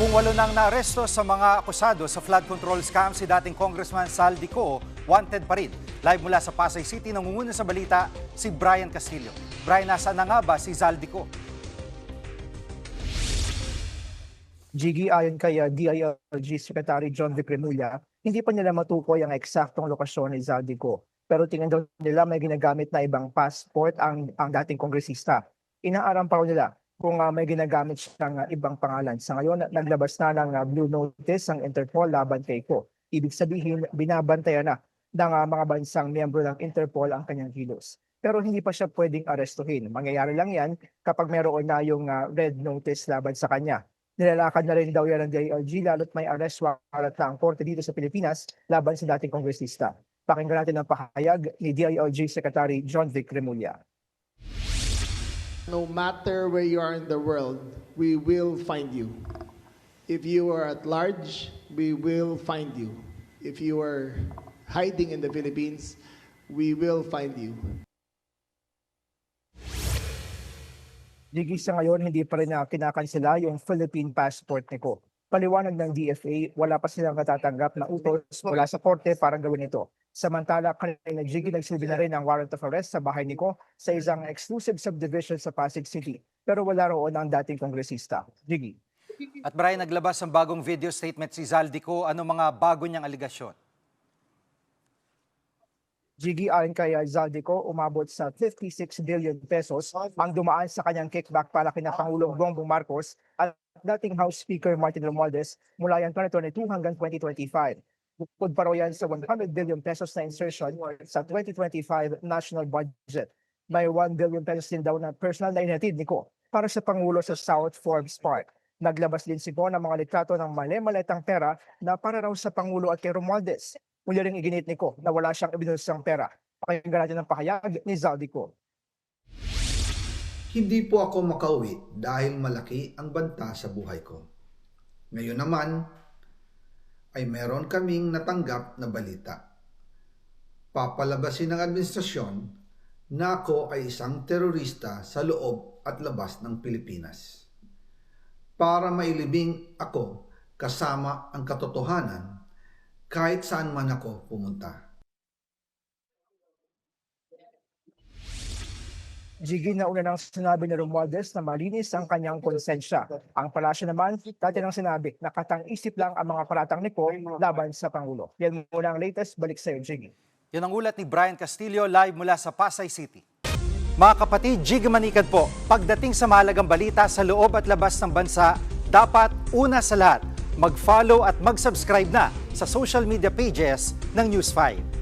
Kung walo nang naaresto sa mga akusado sa flood control scam, si dating Congressman Zaldico wanted pa rin. Live mula sa Pasay City, nangunguna sa balita si Brian Castillo. Brian, nasaan na nga ba si Zaldico? Jiggy, ayon kay DILG Secretary John Vic Remulla, hindi pa nila matukoy ang eksaktong lokasyon ni Zaldico. Pero tingin daw nila may ginagamit na ibang passport ang dating kongresista. Inaaram pa nila kung may ginagamit siyang ibang pangalan. Sa ngayon, naglabas na ng blue notice ang Interpol laban kay Ko. Ibig sabihin, binabantayan na ng mga bansang miyembro ng Interpol ang kanyang kilos. Pero hindi pa siya pwedeng arestuhin. Mangyayari lang yan kapag meron na yung red notice laban sa kanya. Nilalakad na rin daw yan ng DILG lalo't may arrest warrant na ang korte dito sa Pilipinas laban sa dating kongresista. Pakinggan natin ang pahayag ni DILG Secretary John Vic Remulla. No matter where you are in the world, we will find you. If you are at large, we will find you. If you are hiding in the Philippines, we will find you. Jiggy, sa ngayon, hindi pa rin kinakansela yung Philippine passport ni Ko. Paliwanag ng DFA, wala pa silang katatanggap na utos mula sa korte para gawin ito. Samantala, kanina Jiggy, nagsilbi na rin ang warrant of arrest sa bahay ni Ko sa isang exclusive subdivision sa Pasig City. Pero wala roon ang dating kongresista. Jiggy. At Brian, naglabas ang bagong video statement si Zaldico. Ano mga bago niyang aligasyon? Jiggy, ayon kay Zaldico, umabot sa 56 billion pesos ang dumaan sa kanyang kickback para kina Pangulong Bongbong Marcos at dating House Speaker Martin Romualdez mula yan 2022 hanggang 2025. Bukod pa raw yan sa 100 billion pesos na insertion sa 2025 national budget. May 1 billion pesos din daw na personal na inatid ni Ko para sa Pangulo sa South Forbes Park. Naglabas din si Ko ng mga litrato ng mali-maletang pera na para raw sa Pangulo at kay Romualdez. Muli ring iginit ni Ko na wala siyang ebidensyang pera. Pakinggan natin ang pahayag ni Zaldico. Hindi po ako makauwi dahil malaki ang banta sa buhay ko. Ngayon naman ay meron kaming natanggap na balita. Papalabasin ng administrasyon na ako ay isang terorista sa loob at labas ng Pilipinas. Para mailibing ako kasama ang katotohanan kahit saan man ako pumunta. Jiggy, na una nang sinabi ni Romualdez na malinis ang kanyang konsensya. Ang palasyo naman, dati nang sinabi, nakatang-isip lang ang mga paratang ni Ko laban sa Pangulo. Yan muna ang latest. Balik sa iyo, Jiggy. Yan ang ulat ni Brian Castillo live mula sa Pasay City. Mga kapatid, Jiggy Manikad po. Pagdating sa mahalagang balita sa loob at labas ng bansa, dapat una sa lahat, mag-follow at mag-subscribe na sa social media pages ng News 5.